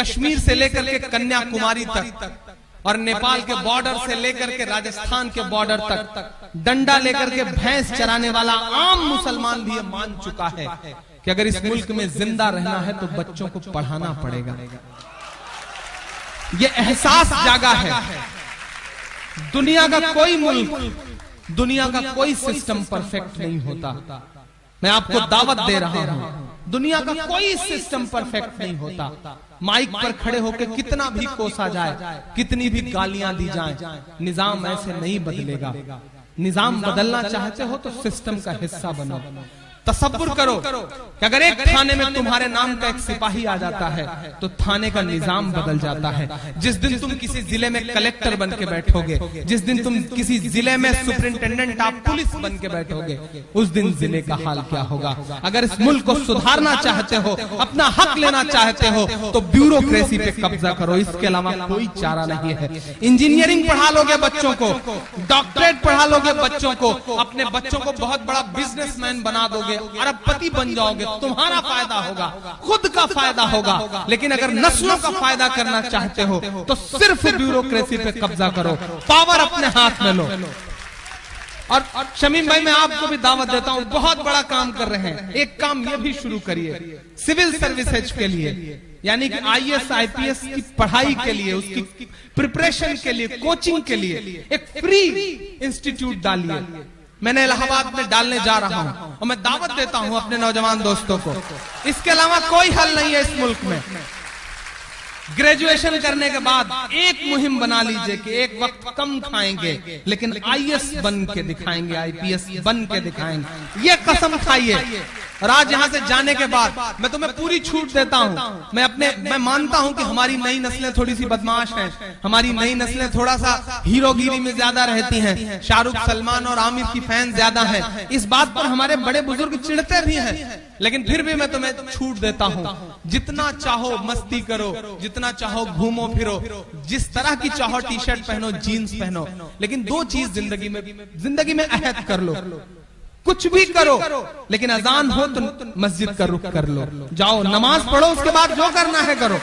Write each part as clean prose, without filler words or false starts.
कश्मीर से लेकर के कन्याकुमारी तक और नेपाल के बॉर्डर से लेकर के राजस्थान के बॉर्डर तक डंडा लेकर के भैंस चराने वाला आम मुसलमान भी ये मान चुका है कि अगर इस मुल्क में जिंदा रहना है तो बच्चों को पढ़ाना पड़ेगा। ये एहसास जागा है। दुनिया का कोई मुल्क, दुनिया का कोई सिस्टम परफेक्ट नहीं होता। मैं आपको दावत दे रहा हूं, दुनिया का कोई सिस्टम परफेक्ट नहीं होता। माइक पर खड़े होकर कितना भी कोसा जाए, कितनी भी गालियां दी जाएं, निजाम ऐसे नहीं बदलेगा। निजाम बदलना चाहते हो तो सिस्टम का हिस्सा बनो। तसव्वुर करो कि अगर एक थाने में तुम्हारे नाम का एक सिपाही आ जाता है तो थाने का निजाम बदल जाता है। जिस दिन तुम किसी जिले में कलेक्टर बन के बैठोगे, जिस दिन तुम किसी जिले में सुपरिंटेंडेंट ऑफ पुलिस बन के बैठोगे, उस दिन जिले का हाल क्या होगा। अगर इस मुल्क को सुधारना चाहते हो, अपना हक लेना चाहते हो तो ब्यूरोक्रेसी पे कब्जा करो, इसके अलावा कोई चारा नहीं है। इंजीनियरिंग पढ़ा लोगे बच्चों को, डॉक्टरेट पढ़ा लोगे बच्चों को, अपने बच्चों को बहुत बड़ा बिजनेसमैन बना दोगे, अरबपति बन जाओगे, तुम्हारा फायदा होगा, खुद का फायदा होगा। लेकिन अगर नस्लों का फायदा करना चाहते हो तो सिर्फ ब्यूरोक्रेसी पे कब्जा करो, पावर अपने हाथ में लो। और शमीम भाई, मैं आपको भी दावत देता हूं, बहुत बड़ा काम कर रहे हैं। एक काम ये भी शुरू करिए सिविल सर्विसेज के लिए, यानी कि IAS IPS की पढ़ाई के लिए, उसकी प्रिपरेशन के लिए, कोचिंग के लिए एक फ्री इंस्टीट्यूट डालिए। मैंने इलाहाबाद में डालने जा रहा हूं और मैं दावत देता हूं अपने नौजवान दोस्तों को, इसके अलावा कोई हल नहीं है इस मुल्क में। ग्रेजुएशन करने के बाद एक मुहिम बना लीजिए कि एक वक्त कम खाएंगे लेकिन IAS बन के दिखाएंगे, IPS बन के दिखाएंगे, ये कसम खाइए। और आज यहां से जाने के बाद मैं तुम्हें पूरी छूट देता हूं। मैं मानता हूं कि हमारी नई नस्लें थोड़ी सी बदमाश हैं, हमारी नई नस्लें थोड़ा सा हीरोगिरी में ज्यादा रहती हैं, शाहरुख, सलमान और आमिर की फैन ज्यादा हैं। इस बात पर हमारे बड़े बुजुर्ग चिढ़ते भी हैं, लेकिन फिर भी मैं तुम्हें छूट देता हूं। जितना चाहो मस्ती करो, जितना चाहो घूमो फिरो, जिस तरह की चाहो टी शर्ट पहनो, जीन्स पहनो, लेकिन दो चीज जिंदगी में अहद कर लो, कुछ भी करो लेकिन अजान हो तो मस्जिद का रुख कर लो, जाओ नमाज पढ़ो, उसके बाद जो करना है करो,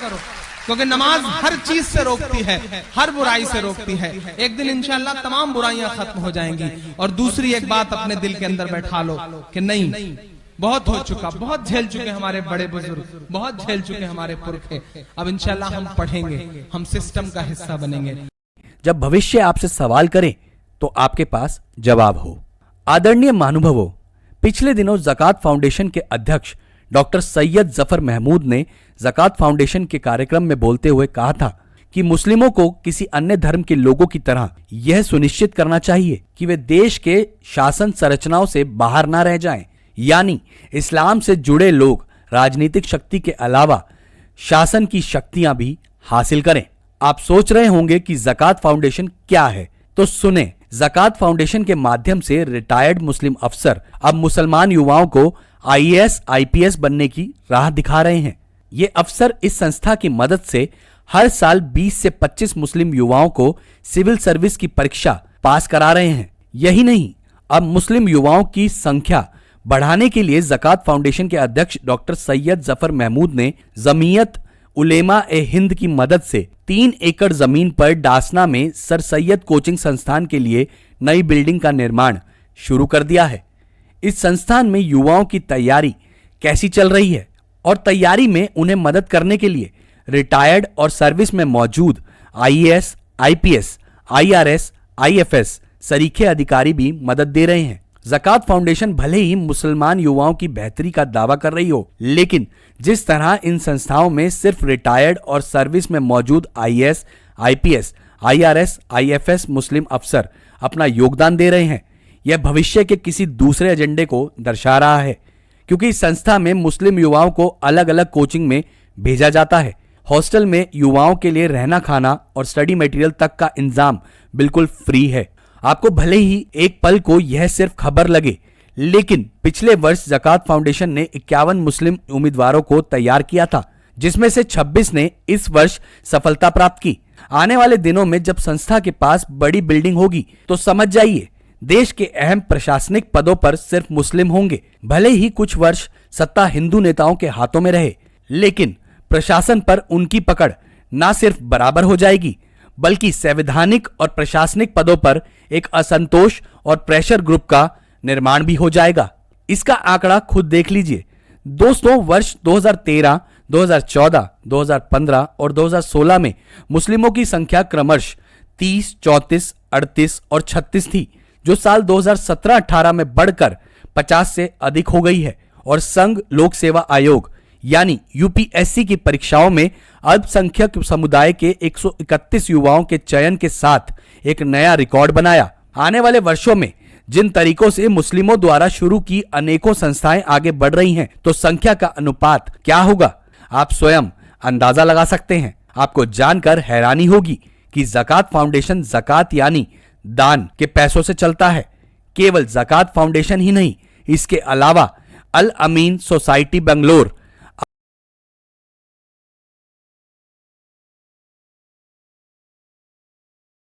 क्योंकि नमाज हर चीज से रोकती है, हर बुराई से रोकती है। एक दिन इंशाअल्लाह तमाम बुराइयां खत्म हो जाएंगी। और दूसरी एक बात अपने दिल के अंदर बैठा लो कि नहीं, बहुत हो चुका, बहुत झेल चुके हमारे बड़े बुजुर्ग, बहुत झेल चुके हमारे पुरखे, अब इंशाअल्लाह हम पढ़ेंगे, हम सिस्टम का हिस्सा बनेंगे। जब भविष्य आपसे सवाल करे तो आपके पास जवाब हो। आदरणीय महानुभावों, पिछले दिनों ज़कात फाउंडेशन के अध्यक्ष डॉक्टर सैयद जफर महमूद ने ज़कात फाउंडेशन के कार्यक्रम में बोलते हुए कहा था कि मुस्लिमों को किसी अन्य धर्म के लोगों की तरह यह सुनिश्चित करना चाहिए कि वे देश के शासन संरचनाओं से बाहर ना रह जाएं, यानी इस्लाम से जुड़े लोग राजनीतिक शक्ति के अलावा शासन की शक्तियां भी हासिल करें। आप सोच रहे होंगे कि ज़कात फाउंडेशन क्या है, तो सुने। ज़कात फाउंडेशन के माध्यम से रिटायर्ड मुस्लिम अफसर अब मुसलमान युवाओं को IAS IPS बनने की राह दिखा रहे हैं। ये अफसर इस संस्था की मदद से हर साल 20 से 25 मुस्लिम युवाओं को सिविल सर्विस की परीक्षा पास करा रहे हैं। यही नहीं, अब मुस्लिम युवाओं की संख्या बढ़ाने के लिए ज़कात फाउंडेशन के अध्यक्ष डॉक्टर सैयद जफर महमूद ने जमीयत उलेमा ए हिंद की मदद से 3 एकड़ जमीन पर डासना में सर सैयद कोचिंग संस्थान के लिए नई बिल्डिंग का निर्माण शुरू कर दिया है। इस संस्थान में युवाओं की तैयारी कैसी चल रही है और तैयारी में उन्हें मदद करने के लिए रिटायर्ड और सर्विस में मौजूद IAS IPS IRS IFS सरीखे अधिकारी भी मदद दे रहे हैं। ज़कात फाउंडेशन भले ही मुसलमान युवाओं की बेहतरी का दावा कर रही हो, लेकिन जिस तरह इन संस्थाओं में सिर्फ रिटायर्ड और सर्विस में मौजूद IAS IPS IRS IFS मुस्लिम अफसर अपना योगदान दे रहे हैं, यह भविष्य के किसी दूसरे एजेंडे को दर्शा रहा है, क्योंकि इस संस्था में मुस्लिम युवाओं को अलग अलग कोचिंग में भेजा जाता है। हॉस्टल में युवाओं के लिए रहना, खाना और स्टडी मटेरियल तक का इंतजाम बिल्कुल फ्री है। आपको भले ही एक पल को यह सिर्फ खबर लगे, लेकिन पिछले वर्ष ज़कात फाउंडेशन ने 51 मुस्लिम उम्मीदवारों को तैयार किया था, जिसमें से 26 ने इस वर्ष सफलता प्राप्त की। आने वाले दिनों में जब संस्था के पास बड़ी बिल्डिंग होगी तो समझ जाइए देश के अहम प्रशासनिक पदों पर सिर्फ मुस्लिम होंगे। भले ही कुछ वर्ष सत्ता हिंदू नेताओं के हाथों में रहे, लेकिन प्रशासन पर उनकी पकड़ न सिर्फ बराबर हो जाएगी बल्कि संवैधानिक और प्रशासनिक पदों पर एक असंतोष और प्रेशर ग्रुप का निर्माण भी हो जाएगा। इसका आंकड़ा खुद देख लीजिए दोस्तों। वर्ष 2013, 2014, 2015 और 2016 में मुस्लिमों की संख्या क्रमश 30, 34, 38 और 36 थी, जो साल 2017-18 में बढ़कर 50 से अधिक हो गई है। और संघ लोक सेवा आयोग यानी यूपीएससी की परीक्षाओं में अल्पसंख्यक समुदाय के 131 युवाओं के चयन के साथ एक नया रिकॉर्ड बनाया। आने वाले वर्षों में जिन तरीकों से मुस्लिमों द्वारा शुरू की अनेकों संस्थाएं आगे बढ़ रही हैं, तो संख्या का अनुपात क्या होगा आप स्वयं अंदाजा लगा सकते हैं। आपको जानकर हैरानी होगी कि ज़कात फाउंडेशन ज़कात यानी दान के पैसों से चलता है। केवल ज़कात फाउंडेशन ही नहीं, इसके अलावा अल अमीन सोसाइटी बेंगलोर